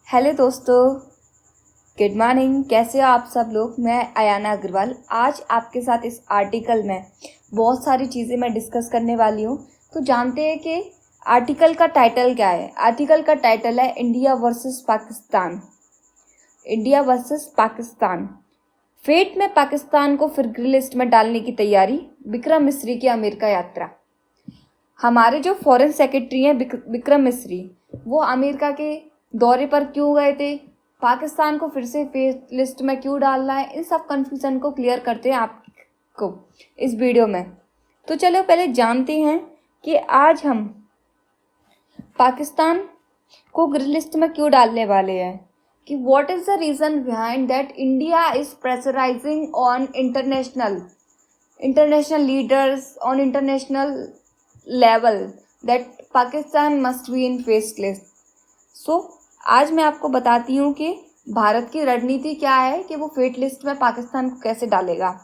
Hello दोस्तों, good morning. कैसे हो आप सब लोग। मैं अयाना अग्रवाल आज आपके साथ इस आर्टिकल में बहुत सारी चीज़ें मैं डिस्कस करने वाली हूँ। तो जानते हैं कि आर्टिकल का टाइटल क्या है। आर्टिकल का टाइटल है India versus Pakistan. India versus Pakistan. FATF में पाकिस्तान को फिर ग्रे लिस्ट में डालने की तैयारी, विक्रम मिस्री की अमेरिका यात्रा। हमारे जो फॉरेन सेक्रेटरी हैं विक्रम मिस्री, वो अमेरिका के दौरे पर क्यों गए थे, पाकिस्तान को फिर से फेस लिस्ट में क्यों डालना है, इन सब कन्फ्यूज़न को क्लियर करते हैं आपको इस वीडियो में। तो चलो पहले जानते हैं कि आज हम पाकिस्तान को ग्रे लिस्ट में क्यों डालने वाले हैं, कि what is the reason behind that India is pressurising on international leaders on international level that Pakistan must be in face list. So आज मैं आपको बताती हूँ कि भारत की रणनीति क्या है कि वो फेट लिस्ट में पाकिस्तान को कैसे डालेगा।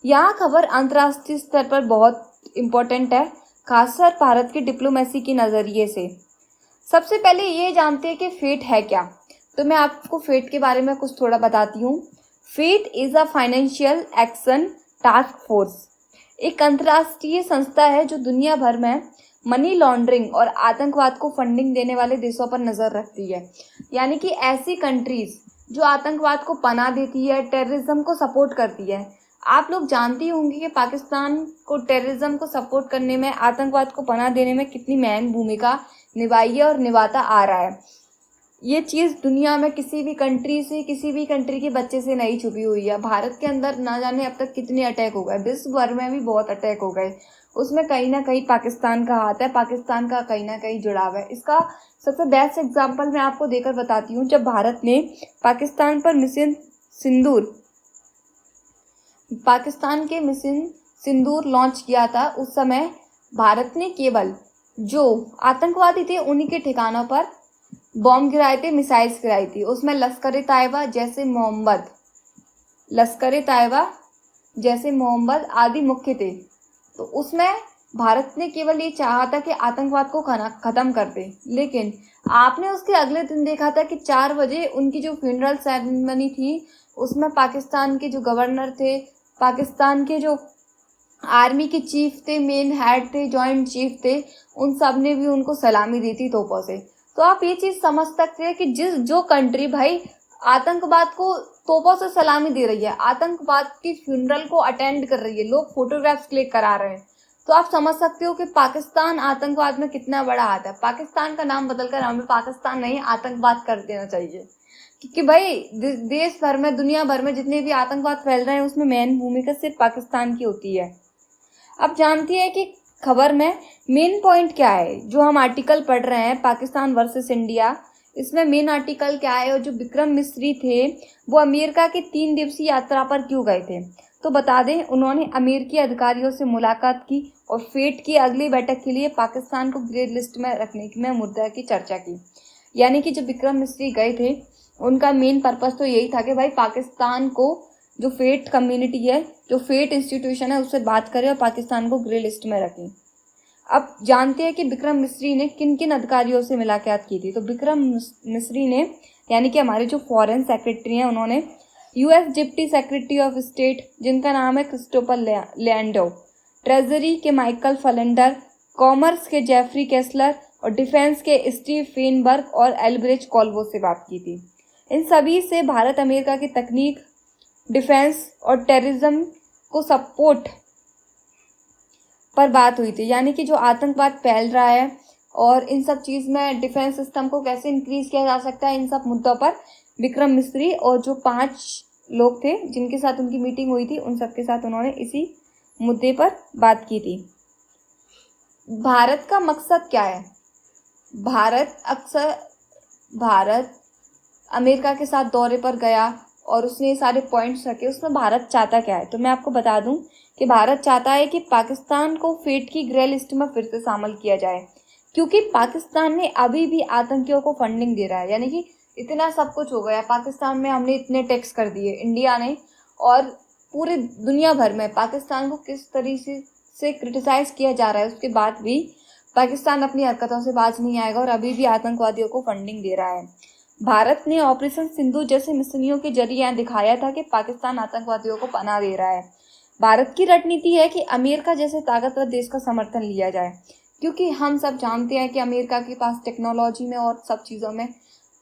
यहाँ खबर अंतर्राष्ट्रीय स्तर पर बहुत इम्पोर्टेंट है, खासकर भारत की डिप्लोमेसी के नज़रिए से। सबसे पहले ये जानते हैं कि फेट है क्या। तो मैं आपको फेट के बारे में कुछ थोड़ा बताती हूँ। FATF is a financial action task force, एक अंतर्राष्ट्रीय संस्था है जो दुनिया भर में मनी लॉन्ड्रिंग और आतंकवाद को फंडिंग देने वाले देशों पर नज़र रखती है। यानी कि ऐसी कंट्रीज़ जो आतंकवाद को पनाह देती है, टेररिज्म को सपोर्ट करती है। आप लोग जानते होंगे कि पाकिस्तान को टेररिज्म को सपोर्ट करने में, आतंकवाद को पनाह देने में कितनी अहम भूमिका निभाई है और निभाता आ रहा है। ये चीज़ दुनिया में किसी भी कंट्री से, किसी भी कंट्री के बच्चे से नहीं छुपी हुई है। भारत के अंदर ना जाने अब तक कितने अटैक हो गए, विश्व भर में भी बहुत अटैक हो गए, उसमें कहीं ना कहीं पाकिस्तान का हाथ है, पाकिस्तान का कहीं ना कहीं जुड़ाव है। इसका सबसे बेस्ट एग्जाम्पल मैं आपको देकर बताती हूँ। जब भारत ने पाकिस्तान के मिशन सिंदूर लॉन्च किया था, उस समय भारत ने केवल जो आतंकवादी थे उन्हीं के ठिकानों पर बॉम्ब गिराए थे, मिसाइल्स गिराई थी। उसमें लश्कर तैयबा जैसे मोहम्मद आदि मुख्य थे। तो उसमें भारत ने केवल ये चाहा था कि आतंकवाद को ख़त्म कर दे। लेकिन आपने उसके अगले दिन देखा था कि 4 बजे उनकी जो फ्यूनरल सेरेमनी थी, उसमें पाकिस्तान के जो गवर्नर थे, पाकिस्तान के जो आर्मी के चीफ थे, मेन हेड थे, जॉइंट चीफ थे, उन सब ने भी उनको सलामी दी थी तोपों से। तो आप ये चीज़ समझ सकते हैं कि जो कंट्री भाई आतंकवाद को तोपों से सलामी दे रही है, आतंकवाद की फ्यूनरल को अटेंड कर रही है, लोग फोटोग्राफ्स क्लिक करा रहे हैं, तो आप समझ सकते हो कि पाकिस्तान आतंकवाद में कितना बड़ा हाथ है। पाकिस्तान का नाम बदलकर हमें पाकिस्तान नहीं, आतंकवाद कर देना चाहिए, क्योंकि भाई देश भर में, दुनिया भर में जितने भी आतंकवाद फैल रहे हैं, उसमें मेन भूमिका सिर्फ पाकिस्तान की होती है। अब जानती है कि खबर में मेन पॉइंट क्या है। जो हम आर्टिकल पढ़ रहे हैं पाकिस्तान वर्सेस इंडिया, इसमें मेन आर्टिकल क्या है, और जो विक्रम मिस्री थे वो अमेरिका की 3 दिवसीय यात्रा पर क्यों गए थे। तो बता दें, उन्होंने अमेरिकी अधिकारियों से मुलाकात की और फेट की अगली बैठक के लिए पाकिस्तान को ग्रे लिस्ट में रखने में मुद्दा की चर्चा की। यानी कि जो विक्रम मिस्री गए थे, उनका मेन पर्पस तो यही था कि भाई पाकिस्तान को, जो फेट कम्युनिटी है, जो फेट इंस्टीट्यूशन है, उससे बात करें और पाकिस्तान को ग्रे लिस्ट में रखें। अब जानते हैं कि विक्रम मिस्री ने किन किन अधिकारियों से मुलाकात की थी। तो विक्रम मिस्री ने, यानी कि हमारे जो फॉरेन सेक्रेटरी हैं, उन्होंने US deputy secretary of state, जिनका नाम है क्रिस्टोफर लैंडो, ट्रेजरी के माइकल फलेंडर, कॉमर्स के जेफरी केसलर और डिफेंस के स्टीव फेनबर्ग और एल्ब्रिज कॉल्वो से बात की थी। इन सभी से भारत अमेरिका की तकनीक, डिफेंस और टेररिज्म को सपोर्ट पर बात हुई थी। यानी कि जो आतंकवाद फैल रहा है और इन सब चीज़ में डिफेंस सिस्टम को कैसे इंक्रीज किया जा सकता है, इन सब मुद्दों पर विक्रम मिस्री और जो 5 लोग थे जिनके साथ उनकी मीटिंग हुई थी, उन सब के साथ उन्होंने इसी मुद्दे पर बात की थी। भारत का मकसद क्या है। भारत अमेरिका के साथ दौरे पर गया और उसने ये सारे पॉइंट्स रखे। उसमें भारत चाहता क्या है, तो मैं आपको बता दूं कि भारत चाहता है कि पाकिस्तान को फेट की ग्रे लिस्ट में फिर से शामिल किया जाए, क्योंकि पाकिस्तान ने अभी भी आतंकियों को फंडिंग दे रहा है। यानी कि इतना सब कुछ हो गया पाकिस्तान में, हमने इतने टैक्स कर दिए इंडिया ने, और पूरे दुनिया भर में पाकिस्तान को किस तरीके से क्रिटिसाइज़ किया जा रहा है, उसके बाद भी पाकिस्तान अपनी हरकतों से बाज नहीं आएगा और अभी भी आतंकवादियों को फंडिंग दे रहा है। भारत ने ऑपरेशन सिंधु जैसे मिशनों के जरिए यह दिखाया था कि पाकिस्तान आतंकवादियों को पनाह दे रहा है। भारत की रणनीति है कि अमेरिका जैसे ताकतवर देश का समर्थन लिया जाए, क्योंकि हम सब जानते हैं कि अमेरिका के पास टेक्नोलॉजी में और सब चीज़ों में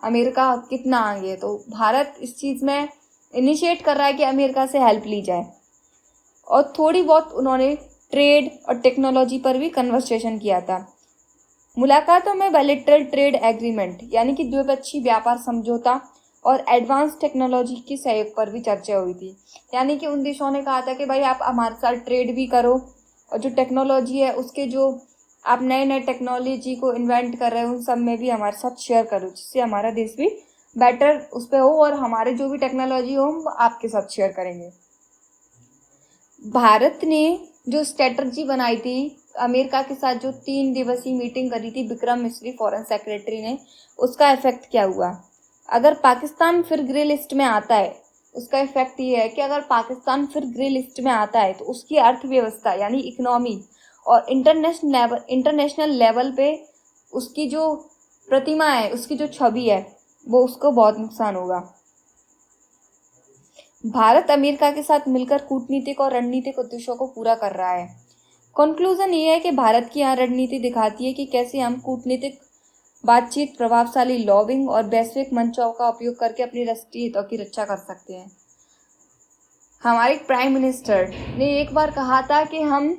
अमेरिका कितना आगे है। तो भारत इस चीज़ में इनिशिएट कर रहा है कि अमेरिका से हेल्प ली जाए। और थोड़ी बहुत उन्होंने ट्रेड और टेक्नोलॉजी पर भी कन्वर्सेशन किया था। मुलाकातों में बायलैटरल ट्रेड एग्रीमेंट यानी कि द्विपक्षीय व्यापार समझौता और एडवांस टेक्नोलॉजी के सहयोग पर भी चर्चा हुई थी। यानी कि उन देशों ने कहा था कि भाई आप हमारे साथ ट्रेड भी करो और जो टेक्नोलॉजी है उसके जो आप नए नए टेक्नोलॉजी को इन्वेंट कर रहे हो उन सब में भी हमारे साथ शेयर करो, जिससे हमारा देश भी बेटर उस पर हो और हमारे जो भी टेक्नोलॉजी हो हम आपके साथ शेयर करेंगे। भारत ने जो स्ट्रेटजी बनाई थी अमेरिका के साथ, जो 3 दिवसीय मीटिंग करी थी विक्रम मिस्री फॉरेन सेक्रेटरी ने, उसका इफेक्ट क्या हुआ? अगर पाकिस्तान फिर ग्रे लिस्ट में आता है, उसका इफेक्ट ये है कि अगर पाकिस्तान फिर ग्रे लिस्ट में आता है तो उसकी अर्थव्यवस्था यानी इकोनॉमी और इंटरनेशनल लेवल पे उसकी जो प्रतिमा है, उसकी जो छवि है, वो उसको बहुत नुकसान होगा। भारत अमेरिका के साथ मिलकर कूटनीतिक और रणनीतिक उद्देश्यों को पूरा कर रहा है। कंक्लूजन ये है कि भारत की यहाँ रणनीति दिखाती है कि कैसे हम कूटनीतिक बातचीत, प्रभावशाली लॉबिंग और वैश्विक मंचों का उपयोग करके अपनी राष्ट्रीय हितों की रक्षा कर सकते हैं। हमारे प्राइम मिनिस्टर ने एक बार कहा था कि हम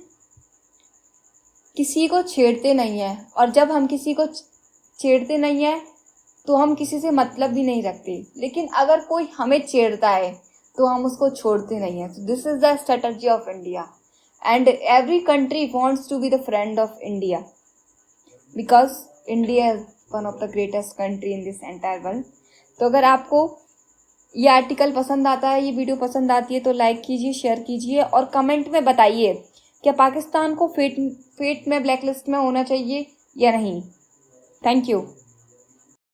किसी को छेड़ते नहीं हैं, और जब हम किसी को छेड़ते नहीं हैं तो हम किसी से मतलब भी नहीं रखते, लेकिन अगर कोई हमें छेड़ता है तो हम उसको छोड़ते नहीं हैं। So this is the strategy of India, and every country wants to be the friend of India because India is one of the greatest country in this entire world. तो अगर आपको ये आर्टिकल पसंद आता है, ये वीडियो पसंद आती है तो लाइक कीजिए, शेयर कीजिए और कमेंट में बताइए क्या पाकिस्तान को फेट में ब्लैक लिस्ट में होना चाहिए या नहीं। Thank you.